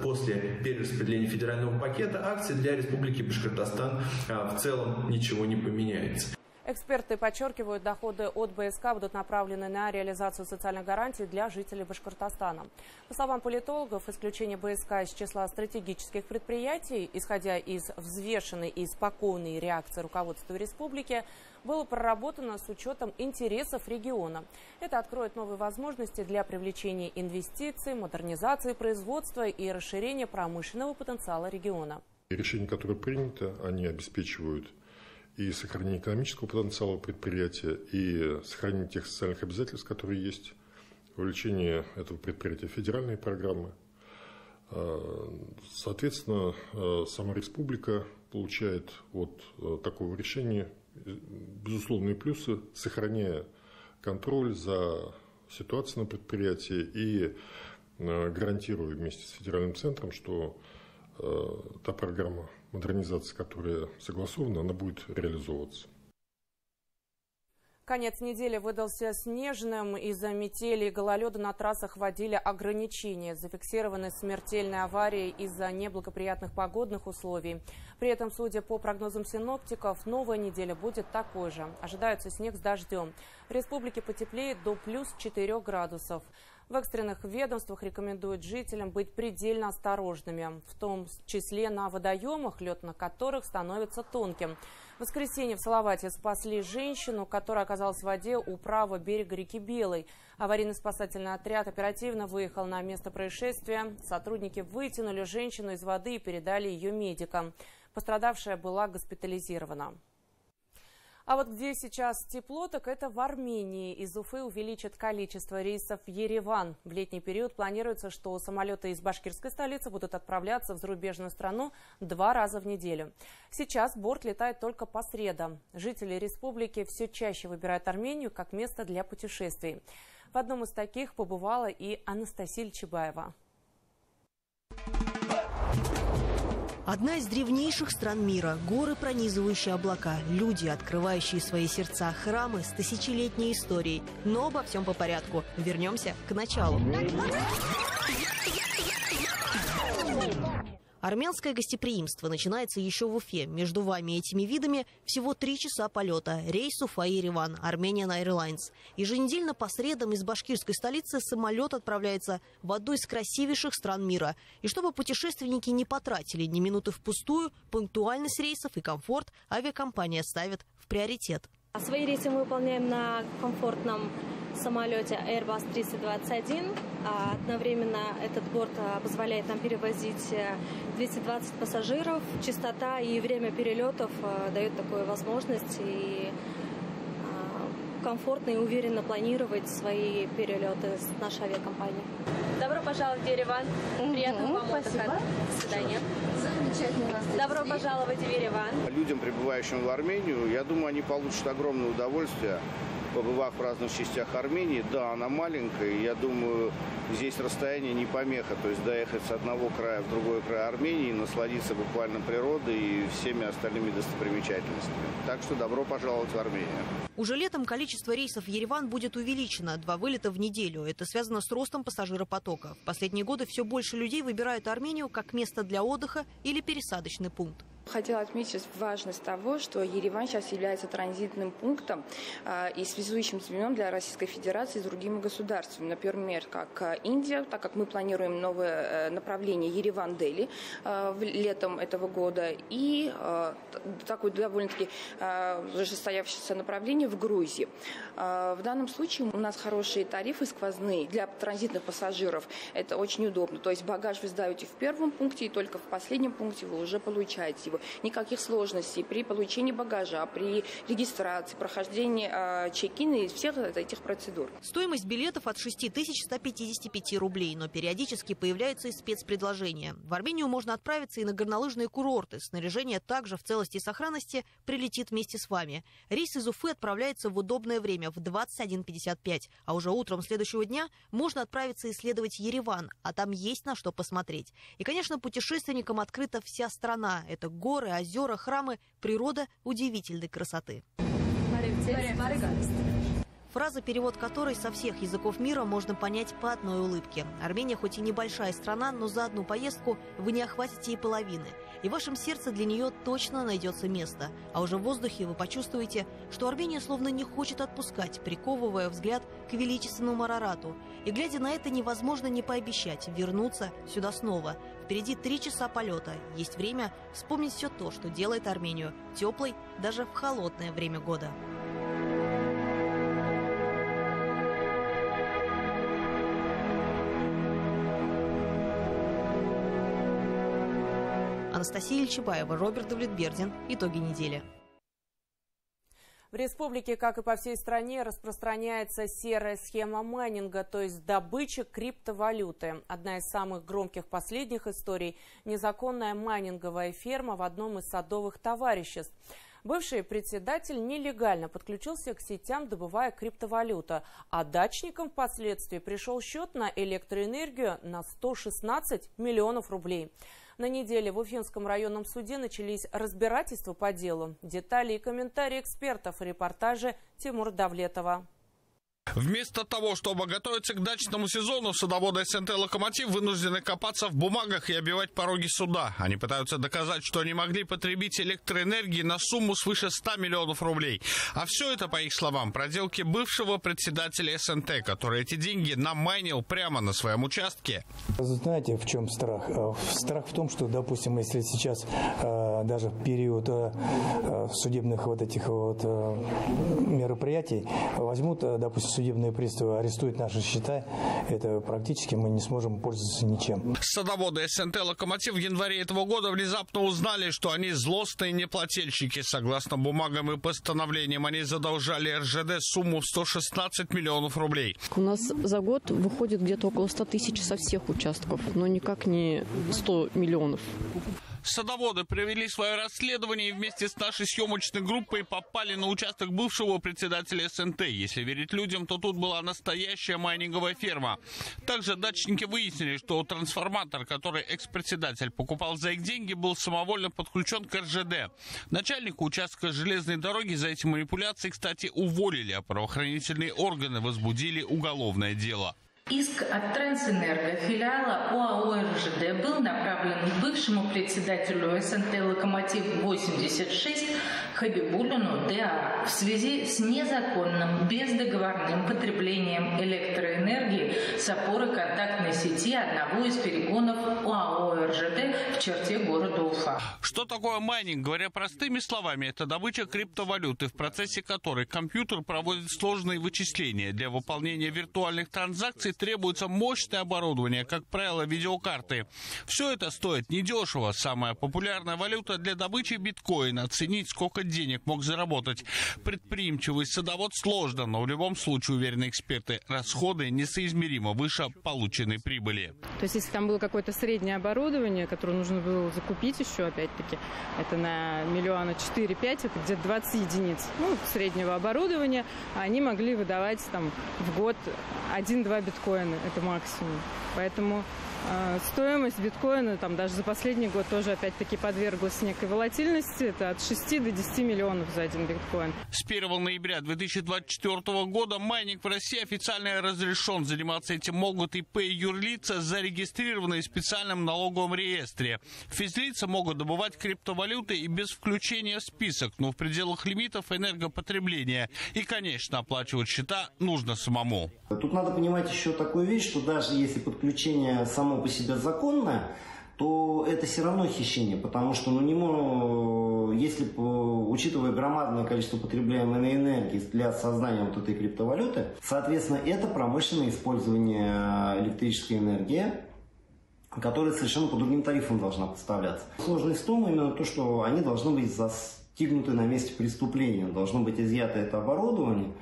после перераспределения федерального пакета акций для Республики Башкортостан в целом ничего не поменяется. Эксперты подчеркивают, доходы от БСК будут направлены на реализацию социальных гарантий для жителей Башкортостана. По словам политологов, исключение БСК из числа стратегических предприятий, исходя из взвешенной и спокойной реакции руководства республики, было проработано с учетом интересов региона. Это откроет новые возможности для привлечения инвестиций, модернизации производства и расширения промышленного потенциала региона. Решения, которые приняты, они обеспечивают и сохранение экономического потенциала предприятия, и сохранение тех социальных обязательств, которые есть, увеличение этого предприятия федеральной программы. Соответственно, сама республика получает от такого решения безусловные плюсы, сохраняя контроль за ситуацией на предприятии и гарантируя вместе с федеральным центром, что та программа модернизации, которая согласована, она будет реализовываться. Конец недели выдался снежным. Из-за метели и гололеда на трассах вводили ограничения. Зафиксированы смертельные аварии из-за неблагоприятных погодных условий. При этом, судя по прогнозам синоптиков, новая неделя будет такой же. Ожидается снег с дождем. В республике потеплеет до плюс 4 градусов. В экстренных ведомствах рекомендуют жителям быть предельно осторожными, в том числе на водоемах, лед на которых становится тонким. В воскресенье в Салавате спасли женщину, которая оказалась в воде у правого берега реки Белой. Аварийно-спасательный отряд оперативно выехал на место происшествия. Сотрудники вытянули женщину из воды и передали ее медикам. Пострадавшая была госпитализирована. А вот где сейчас тепло, так это в Армении. Из Уфы увеличат количество рейсов в Ереван. В летний период планируется, что самолеты из башкирской столицы будут отправляться в зарубежную страну 2 раза в неделю. Сейчас борт летает только по средам. Жители республики все чаще выбирают Армению как место для путешествий. В одном из таких побывала и Анастасия Чебаева. Одна из древнейших стран мира, горы, пронизывающие облака, люди, открывающие свои сердца, храмы с тысячелетней историей. Но обо всем по порядку. Вернемся к началу. Армянское гостеприимство начинается еще в Уфе. Между вами и этими видами всего 3 часа полета. Рейс Уфа-Ереван, Armenian Airlines. Еженедельно по средам из башкирской столицы самолет отправляется в одну из красивейших стран мира. И чтобы путешественники не потратили ни минуты впустую, пунктуальность рейсов и комфорт авиакомпания ставит в приоритет. Свои рейсы мы выполняем на комфортном самолете Airbus 321. Одновременно этот борт позволяет нам перевозить 220 пассажиров. Частота и время перелетов дают такую возможность и комфортно и уверенно планировать свои перелеты с нашей авиакомпанией. Добро пожаловать в Ереван. Приятного вам отдыха. До свидания. Замечательно. Добро пожаловать в Ереван. Людям, прибывающим в Армению, я думаю, они получат огромное удовольствие, побывав в разных частях Армении. Да, она маленькая, и я думаю, здесь расстояние не помеха. То есть доехать с одного края в другой край Армении, насладиться буквально природой и всеми остальными достопримечательностями. Так что добро пожаловать в Армению. Уже летом количество рейсов в Ереван будет увеличено. 2 вылета в неделю. Это связано с ростом пассажиропотока. В последние годы все больше людей выбирают Армению как место для отдыха или пересадочный пункт. Хотела отметить важность того, что Ереван сейчас является транзитным пунктом и связующим звеном для Российской Федерации с другими государствами. Например, как Индия, так как мы планируем новое направление Ереван-Дели летом этого года, и такое довольно-таки уже состоявшееся направление в Грузии. В данном случае у нас хорошие тарифы сквозные для транзитных пассажиров. Это очень удобно. То есть багаж вы сдаете в первом пункте, и только в последнем пункте вы уже получаете его. Никаких сложностей при получении багажа, при регистрации, прохождении чек-ина и всех этих процедур. Стоимость билетов от 6155 рублей, но периодически появляются и спецпредложения. В Армению можно отправиться и на горнолыжные курорты. Снаряжение также в целости и сохранности прилетит вместе с вами. Рейс из Уфы отправляется в удобное время в 21:55, а уже утром следующего дня можно отправиться исследовать Ереван, а там есть на что посмотреть. И, конечно, путешественникам открыта вся страна. Это горы, озера, храмы, природа удивительной красоты. Фраза, перевод которой со всех языков мира можно понять по одной улыбке. Армения хоть и небольшая страна, но за одну поездку вы не охватите и половины. И в вашем сердце для нее точно найдется место. А уже в воздухе вы почувствуете, что Армения словно не хочет отпускать, приковывая взгляд к величественному Арарату. И глядя на это, невозможно не пообещать вернуться сюда снова. Впереди 3 часа полета. Есть время вспомнить все то, что делает Армению теплой даже в холодное время года. Анастасия Ильчебаева, Роберт Давлетбердин. Итоги недели. В республике, как и по всей стране, распространяется серая схема майнинга, то есть добыча криптовалюты. Одна из самых громких последних историй – незаконная майнинговая ферма в одном из садовых товариществ. Бывший председатель нелегально подключился к сетям, добывая криптовалюту, а дачникам впоследствии пришел счет на электроэнергию на 116 миллионов рублей. На неделе в Уфимском районном суде начались разбирательства по делу. Детали и комментарии экспертов в репортаже Тимура Давлетова. Вместо того, чтобы готовиться к дачному сезону, садоводы СНТ «Локомотив» вынуждены копаться в бумагах и обивать пороги суда. Они пытаются доказать, что они могли потребить электроэнергии на сумму свыше 100 миллионов рублей. А все это, по их словам, проделки бывшего председателя СНТ, который эти деньги намайнил прямо на своем участке. Знаете, в чем страх? Страх в том, что, допустим, если сейчас даже в период судебных вот этих вот мероприятий возьмут, допустим, судебные приставы арестуют наши счета, это практически мы не сможем пользоваться ничем. Садоводы СНТ «Локомотив» в январе этого года внезапно узнали, что они злостные неплательщики. Согласно бумагам и постановлениям, они задолжали РЖД сумму в 116 миллионов рублей. У нас за год выходит где-то около 100 тысяч со всех участков, но никак не 100 миллионов. Садоводы провели свое расследование и вместе с нашей съемочной группой попали на участок бывшего председателя СНТ. Если верить людям, то тут была настоящая майнинговая ферма. Также дачники выяснили, что трансформатор, который экс-председатель покупал за их деньги, был самовольно подключен к РЖД. Начальника участка железной дороги за эти манипуляции, кстати, уволили, а правоохранительные органы возбудили уголовное дело. Иск от Трансэнерго, филиала ОАО РЖД, был направлен к бывшему председателю СНТ «Локомотив-86» Хабибуллину ДА в связи с незаконным бездоговорным потреблением электроэнергии с опоры контактной сети одного из перегонов ОАО РЖД в черте города Уфа. Что такое майнинг? Говоря простыми словами, это добыча криптовалюты, в процессе которой компьютер проводит сложные вычисления. Для выполнения виртуальных транзакций требуется мощное оборудование, как правило, видеокарты. Все это стоит недешево. Самая популярная валюта для добычи биткоин. Оценить, сколько денег мог заработать предприимчивый садовод, сложно, но в любом случае, уверены эксперты, расходы несоизмеримо выше полученной прибыли. То есть, если там было какое-то среднее оборудование, которое нужно было закупить еще, опять-таки, это на миллиона 4-5, это где-то 20 единиц среднего оборудования, а они могли выдавать там в год 1-2 биткоина, это максимум. Поэтому стоимость биткоина там даже за последний год тоже опять-таки подверглась некой волатильности. Это от 6 до 10 миллионов за один биткоин. С 1 ноября 2024 года майнинг в России официально разрешен. Заниматься этим могут ИП и юрлица, зарегистрированные в специальном налоговом реестре. Физлица могут добывать криптовалюты и без включения в список, но в пределах лимитов энергопотребления. И, конечно, оплачивать счета нужно самому. Тут надо понимать еще такую вещь, что даже если подключение само по себе законное, то это все равно хищение, потому что если, учитывая громадное количество потребляемой энергии для создания вот этой криптовалюты, соответственно, это промышленное использование электрической энергии, которая совершенно по другим тарифам должна поставляться. Сложность в том именно то, что они должны быть застигнуты на месте преступления, должно быть изъято это оборудование.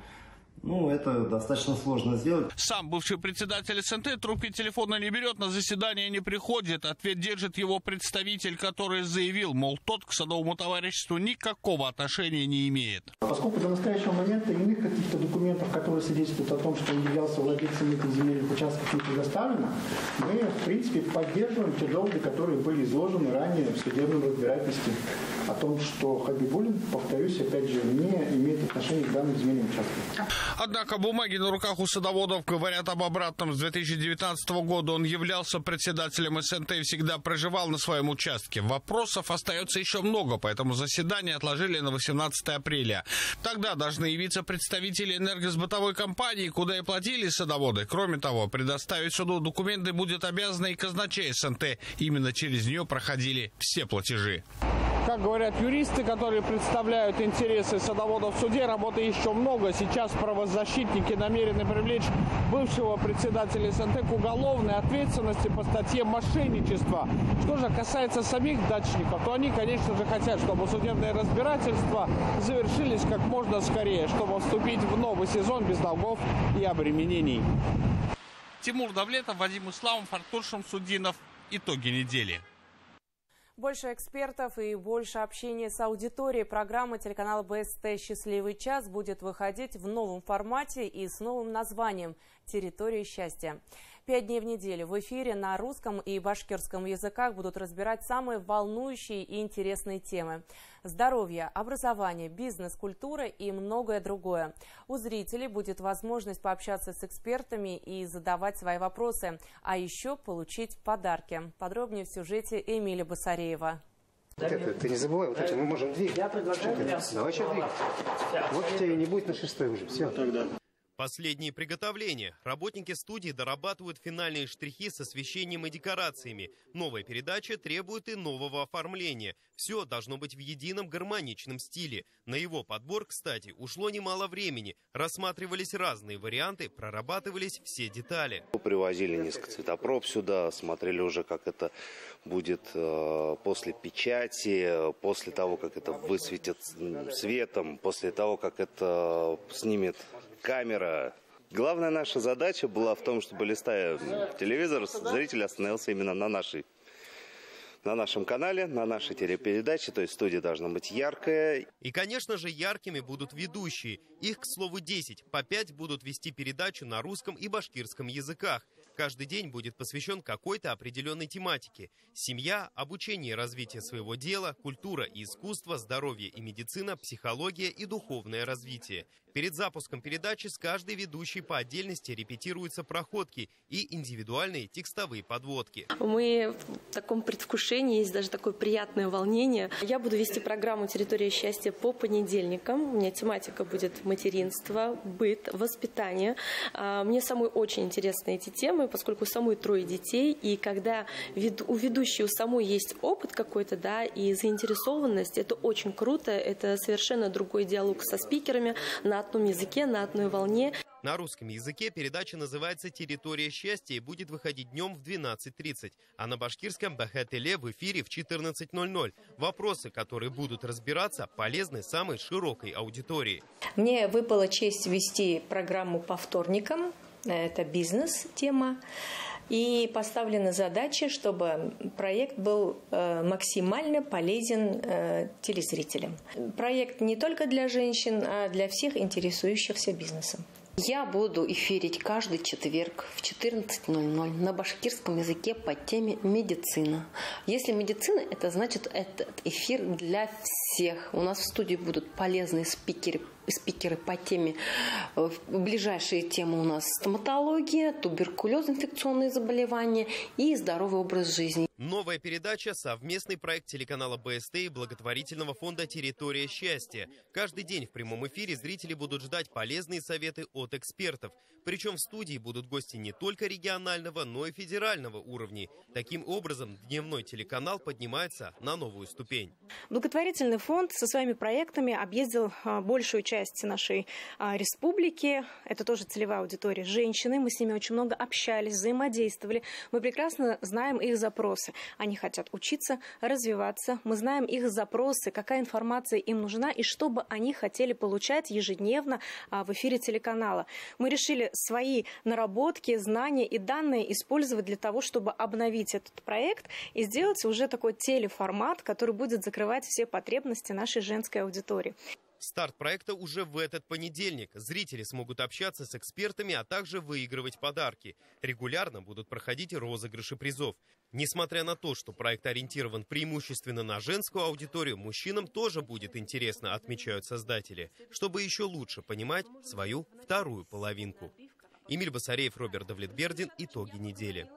Это достаточно сложно сделать. Сам бывший председатель СНТ трубки телефона не берет, на заседание не приходит. Ответ держит его представитель, который заявил, мол, тот к садовому товариществу никакого отношения не имеет. Поскольку до настоящего момента иных каких-то документов, которые свидетельствуют о том, что он являлся владельцем этих земельных участков, не предоставлено, мы, в принципе, поддерживаем те доводы, которые были изложены ранее в судебном разбирательстве о том, что Хабибуллин, повторюсь, опять же, не имеет отношения к данным земельным участкам. Однако бумаги на руках у садоводов говорят об обратном. С 2019 года он являлся председателем СНТ и всегда проживал на своем участке. Вопросов остается еще много, поэтому заседание отложили на 18 апреля. Тогда должны явиться представители энергосбытовой компании, куда и платили садоводы. Кроме того, предоставить суду документы будет обязана и казначей СНТ. Именно через нее проходили все платежи. Как говорят юристы, которые представляют интересы садоводов в суде, работы еще много. Сейчас правозащитники намерены привлечь бывшего председателя СНТ к уголовной ответственности по статье «Мошенничество». Что же касается самих дачников, то они, конечно же, хотят, чтобы судебные разбирательства завершились как можно скорее, чтобы вступить в новый сезон без долгов и обременений. Тимур Давлетов, Вадим Исламов, Артур Шамсудинов. Итоги недели. Больше экспертов и больше общения с аудиторией. Программа телеканала БСТ «Счастливый час» будет выходить в новом формате и с новым названием «Территория счастья». 5 дней в неделю в эфире на русском и башкирском языках будут разбирать самые волнующие и интересные темы. Здоровье, образование, бизнес, культура и многое другое. У зрителей будет возможность пообщаться с экспертами и задавать свои вопросы, а еще получить подарки. Подробнее в сюжете Эмили Басареева. Ты не забывай, вот эти мы можем двигать. Я предлагаю. Давай сейчас двигать. Вот тебе и не будет на 6-й уже. Все. Тогда. Последние приготовления. Работники студии дорабатывают финальные штрихи с освещением и декорациями. Новая передача требует и нового оформления. Все должно быть в едином гармоничном стиле. На его подбор, кстати, ушло немало времени. Рассматривались разные варианты, прорабатывались все детали. Привозили несколько цветопроб сюда, смотрели уже, как это будет после печати, после того, как это высветит светом, после того, как это снимет камера. Главная наша задача была в том, чтобы, листая телевизор, зритель остановился именно на нашем канале, на нашей телепередаче, то есть студия должна быть яркая. И, конечно же, яркими будут ведущие. Их, к слову, 10. По 5 будут вести передачу на русском и башкирском языках. Каждый день будет посвящен какой-то определенной тематике. Семья, обучение и развитие своего дела, культура и искусство, здоровье и медицина, психология и духовное развитие. Перед запуском передачи с каждой ведущей по отдельности репетируются проходки и индивидуальные текстовые подводки. Мы в таком предвкушении, есть даже такое приятное волнение. Я буду вести программу «Территория счастья» по понедельникам. У меня тематика будет материнство, быт, воспитание. Мне самой очень интересны эти темы, поскольку у самой 3 детей. И когда у ведущей у самой есть опыт какой-то, да, и заинтересованность, это очень круто. Это совершенно другой диалог со спикерами на одном языке, на одной волне. На русском языке передача называется «Территория счастья» и будет выходить днем в 12:30, а на башкирском «Бахателе» в эфире в 14:00. Вопросы, которые будут разбираться, полезны самой широкой аудитории. Мне выпала честь вести программу по вторникам. Это бизнес-тема. И поставлена задача, чтобы проект был максимально полезен телезрителям. Проект не только для женщин, а для всех интересующихся бизнесом. Я буду эфирить каждый четверг в 14:00 на башкирском языке по теме медицина. Если медицина, это значит этот эфир для всех. У нас в студии будут полезные спикеры по теме. Ближайшие темы у нас стоматология, туберкулез, инфекционные заболевания и здоровый образ жизни. Новая передача – совместный проект телеканала БСТ и благотворительного фонда «Территория счастья». Каждый день в прямом эфире зрители будут ждать полезные советы от экспертов. Причем в студии будут гости не только регионального, но и федерального уровней. Таким образом, дневной телеканал поднимается на новую ступень. Благотворительный фонд со своими проектами объездил большую часть нашей республики. Это тоже целевая аудитория женщины. Мы с ними очень много общались, взаимодействовали. Мы прекрасно знаем их запросы. Они хотят учиться, развиваться. Мы знаем их запросы, какая информация им нужна и что бы они хотели получать ежедневно в эфире телеканала. Мы решили свои наработки, знания и данные использовать для того, чтобы обновить этот проект и сделать уже такой телеформат, который будет закрывать все потребности нашей женской аудитории. Старт проекта уже в этот понедельник. Зрители смогут общаться с экспертами, а также выигрывать подарки. Регулярно будут проходить розыгрыши призов. Несмотря на то, что проект ориентирован преимущественно на женскую аудиторию, мужчинам тоже будет интересно, отмечают создатели, чтобы еще лучше понимать свою вторую половинку. Эмиль Басареев, Роберт Давлетбердин. Итоги недели.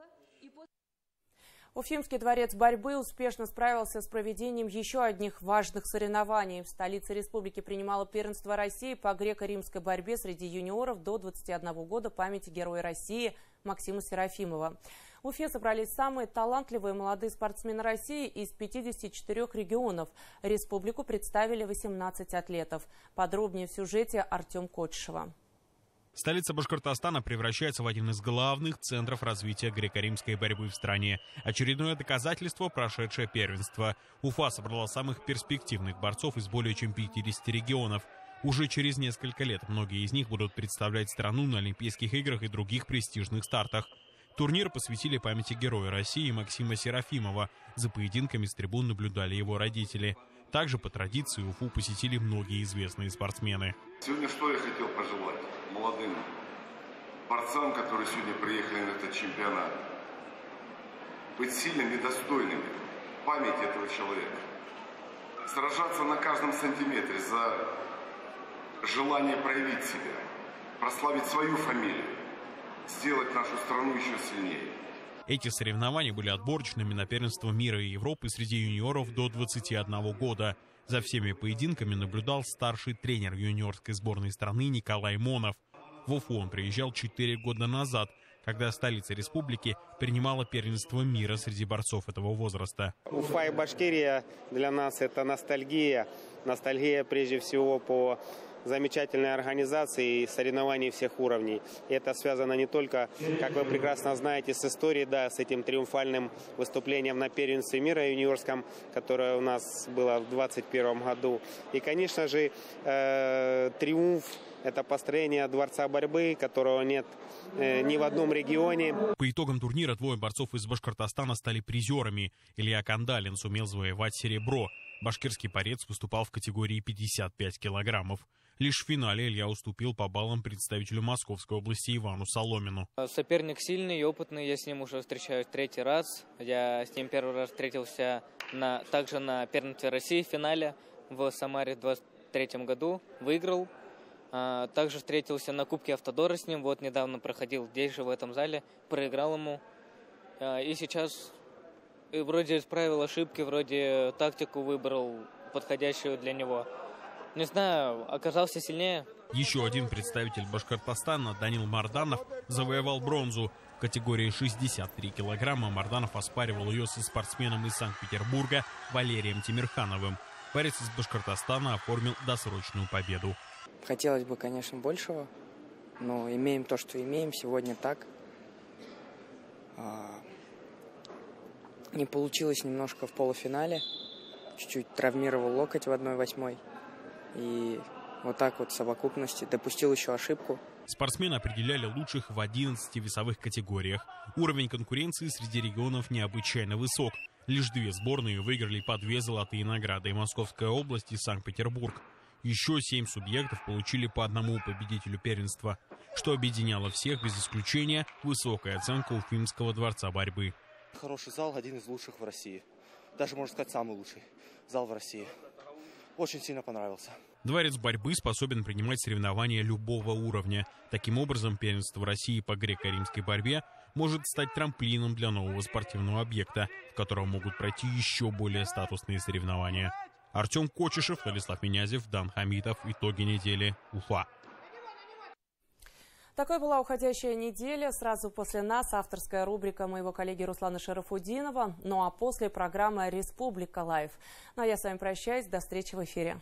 Уфимский дворец борьбы успешно справился с проведением еще одних важных соревнований. В столице республики принимало первенство России по греко-римской борьбе среди юниоров до 21 года памяти Героя России Максима Серафимова. В Уфе собрались самые талантливые молодые спортсмены России из 54 регионов. Республику представили 18 атлетов. Подробнее в сюжете Артем Котшева. Столица Башкортостана превращается в один из главных центров развития греко-римской борьбы в стране. Очередное доказательство – прошедшее первенство. Уфа собрала самых перспективных борцов из более чем 50 регионов. Уже через несколько лет многие из них будут представлять страну на Олимпийских играх и других престижных стартах. Турнир посвятили памяти Героя России Максима Серафимова. За поединками с трибун наблюдали его родители. Также по традиции Уфу посетили многие известные спортсмены. Сегодня что я хотел пожелать молодым борцам, которые сегодня приехали на этот чемпионат? Быть сильными и достойными памяти этого человека. Сражаться на каждом сантиметре за желание проявить себя, прославить свою фамилию, сделать нашу страну еще сильнее. Эти соревнования были отборочными на первенство мира и Европы среди юниоров до 21 года. За всеми поединками наблюдал старший тренер юниорской сборной страны Николай Монов. В Уфу он приезжал 4 года назад, когда столица республики принимала первенство мира среди борцов этого возраста. Уфа и Башкирия для нас это ностальгия. Ностальгия прежде всего по замечательной организации и соревнований всех уровней. И это связано не только, как вы прекрасно знаете, с историей, да, с этим триумфальным выступлением на первенстве мира юниорском, которое у нас было в 2021 году. И, конечно же, триумф – это построение дворца борьбы, которого нет ни в одном регионе. По итогам турнира двое борцов из Башкортостана стали призерами. Илья Кандалин сумел завоевать серебро. Башкирский борец выступал в категории 55 килограммов. Лишь в финале Илья уступил по баллам представителю Московской области Ивану Соломину. Соперник сильный и опытный, я с ним уже встречаюсь 3-й раз. Я с ним первый раз встретился также на первенстве России в финале в Самаре в 2023 году. Выиграл. Также встретился на Кубке Автодора с ним. Вот недавно проходил здесь же, в этом зале. Проиграл ему. И сейчас вроде исправил ошибки, вроде тактику выбрал подходящую для него. Не знаю, оказался сильнее. Еще один представитель Башкортостана, Данил Марданов, завоевал бронзу. В категории 63 килограмма Марданов оспаривал ее со спортсменом из Санкт-Петербурга Валерием Тимирхановым. Борец из Башкортостана оформил досрочную победу. Хотелось бы, конечно, большего, но имеем то, что имеем. Сегодня так. Не получилось немножко в полуфинале. Чуть-чуть травмировал локоть в 1/8. И вот так вот в совокупности допустил еще ошибку. Спортсмены определяли лучших в 11 весовых категориях. Уровень конкуренции среди регионов необычайно высок. Лишь 2 сборные выиграли по 2 золотые награды: Московская область и Санкт-Петербург. Еще 7 субъектов получили по 1 победителю первенства. Что объединяло всех без исключения — высокая оценка Уфимского дворца борьбы. Хороший зал, один из лучших в России. Даже, можно сказать, самый лучший зал в России. Очень сильно понравился. Дворец борьбы способен принимать соревнования любого уровня. Таким образом, первенство России по греко-римской борьбе может стать трамплином для нового спортивного объекта, в котором могут пройти еще более статусные соревнования. Артем Кочешев, Владислав Минязев, Дан Хамитов. Итоги недели. Уфа. Такой была уходящая неделя. Сразу после нас авторская рубрика моего коллеги Руслана Шарафудинова. Ну а после программа «Республика Лайв». Ну а я с вами прощаюсь. До встречи в эфире.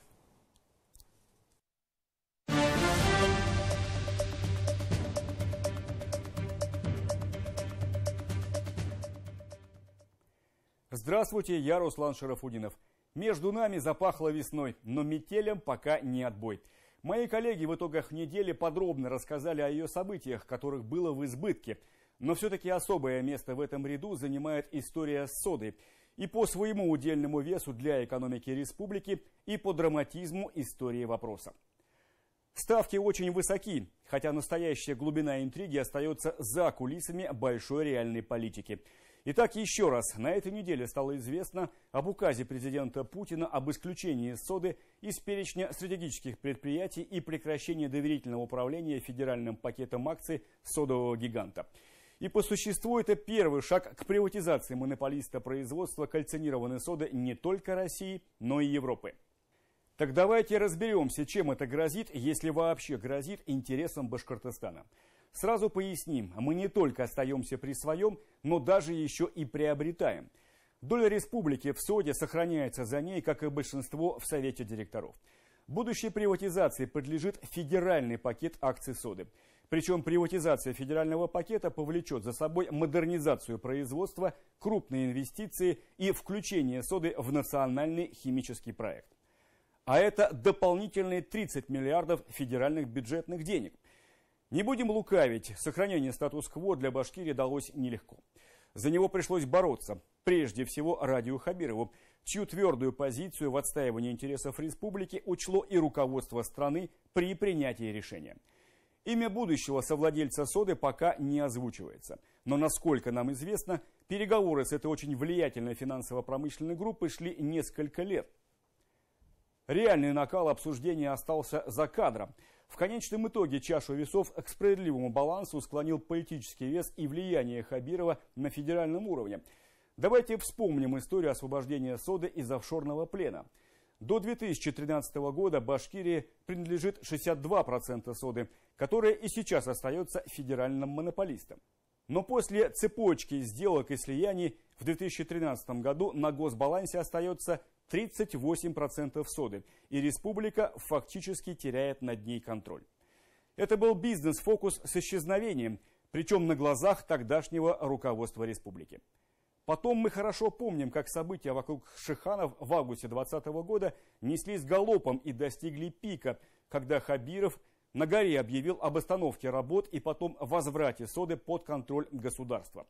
Здравствуйте, я Руслан Шарафудинов. Между нами запахло весной, но метелям пока не отбой. Мои коллеги в итогах недели подробно рассказали о ее событиях, которых было в избытке. Но все-таки особое место в этом ряду занимает история с содой. И по своему удельному весу для экономики республики, и по драматизму истории вопроса. Ставки очень высоки, хотя настоящая глубина интриги остается за кулисами большой реальной политики. Итак, еще раз, на этой неделе стало известно об указе президента Путина об исключении соды из перечня стратегических предприятий и прекращении доверительного управления федеральным пакетом акций содового гиганта. И по существу это первый шаг к приватизации монополиста производства кальцинированной соды не только России, но и Европы. Так давайте разберемся, чем это грозит, если вообще грозит интересам Башкортостана. Сразу поясним, мы не только остаемся при своем, но даже еще и приобретаем. Доля республики в соде сохраняется за ней, как и большинство в Совете директоров. Будущей приватизации подлежит федеральный пакет акций соды. Причем приватизация федерального пакета повлечет за собой модернизацию производства, крупные инвестиции и включение соды в национальный химический проект. А это дополнительные 30 миллиардов федеральных бюджетных денег. Не будем лукавить, сохранение статус-кво для Башкирии далось нелегко. За него пришлось бороться, прежде всего Радию Хабирову, чью твердую позицию в отстаивании интересов республики учло и руководство страны при принятии решения. Имя будущего совладельца соды пока не озвучивается. Но, насколько нам известно, переговоры с этой очень влиятельной финансово-промышленной группой шли несколько лет. Реальный накал обсуждения остался за кадром. В конечном итоге чашу весов к справедливому балансу склонил политический вес и влияние Хабирова на федеральном уровне. Давайте вспомним историю освобождения соды из офшорного плена. До 2013 года Башкирии принадлежит 62% соды, которая и сейчас остается федеральным монополистом. Но после цепочки сделок и слияний в 2013 году на госбалансе остается 38% соды, и республика фактически теряет над ней контроль. Это был бизнес-фокус с исчезновением, причем на глазах тогдашнего руководства республики. Потом мы хорошо помним, как события вокруг Шиханов в августе 2020 года неслись галопом и достигли пика, когда Хабиров на горе объявил об остановке работ и потом возврате соды под контроль государства.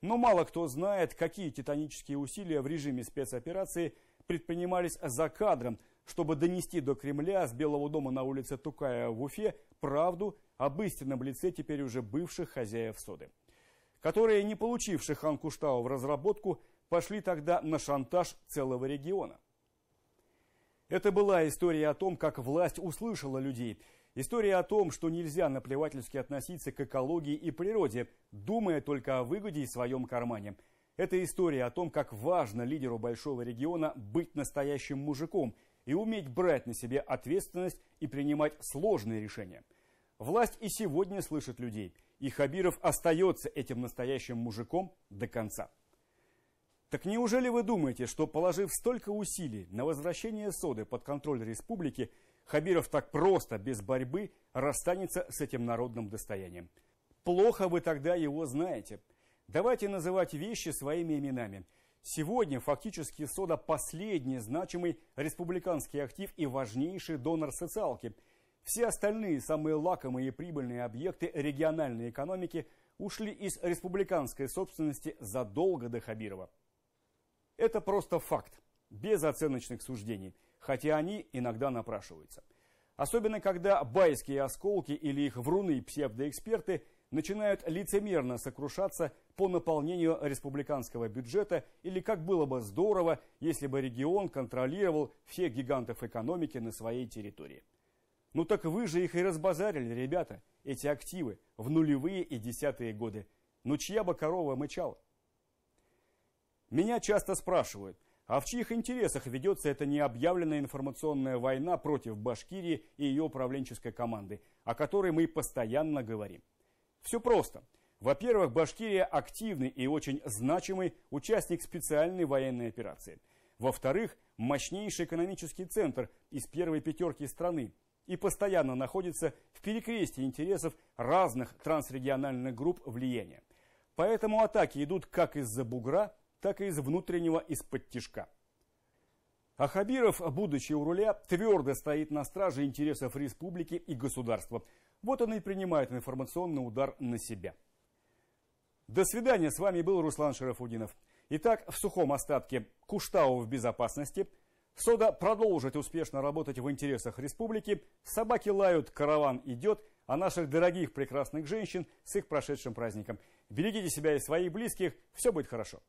Но мало кто знает, какие титанические усилия в режиме спецоперации предпринимались за кадром, чтобы донести до Кремля с Белого дома на улице Тукая в Уфе правду об истинном лице теперь уже бывших хозяев соды, которые, не получив Шихан Куштау в разработку, пошли тогда на шантаж целого региона. Это была история о том, как власть услышала людей. История о том, что нельзя наплевательски относиться к экологии и природе, думая только о выгоде и своем кармане. Это история о том, как важно лидеру большого региона быть настоящим мужиком и уметь брать на себя ответственность и принимать сложные решения. Власть и сегодня слышит людей, и Хабиров остается этим настоящим мужиком до конца. Так неужели вы думаете, что, положив столько усилий на возвращение соды под контроль республики, Хабиров так просто, без борьбы, расстанется с этим народным достоянием? Плохо вы тогда его знаете. Давайте называть вещи своими именами. Сегодня фактически сода – последний значимый республиканский актив и важнейший донор социалки. Все остальные самые лакомые и прибыльные объекты региональной экономики ушли из республиканской собственности задолго до Хабирова. Это просто факт, без оценочных суждений, хотя они иногда напрашиваются. Особенно, когда байские осколки или их вруны псевдоэксперты начинают лицемерно сокрушаться по наполнению республиканского бюджета или как было бы здорово, если бы регион контролировал всех гигантов экономики на своей территории. Ну так вы же их и разбазарили, ребята, эти активы в нулевые и десятые годы. Ну чья бы корова мычала? Меня часто спрашивают, а в чьих интересах ведется эта необъявленная информационная война против Башкирии и ее управленческой команды, о которой мы постоянно говорим? Все просто. Во-первых, Башкирия активный и очень значимый участник специальной военной операции. Во-вторых, мощнейший экономический центр из первой пятерки страны и постоянно находится в перекрестии интересов разных трансрегиональных групп влияния. Поэтому атаки идут как из-за бугра, так и из внутреннего из-под тишка. А Хабиров, будучи у руля, твердо стоит на страже интересов республики и государства. Вот он и принимает информационный удар на себя. До свидания, с вами был Руслан Шарафутдинов. Итак, в сухом остатке: Куштау в безопасности, Сода продолжит успешно работать в интересах республики, собаки лают, караван идет, а наших дорогих прекрасных женщин с их прошедшим праздником. Берегите себя и своих близких, все будет хорошо.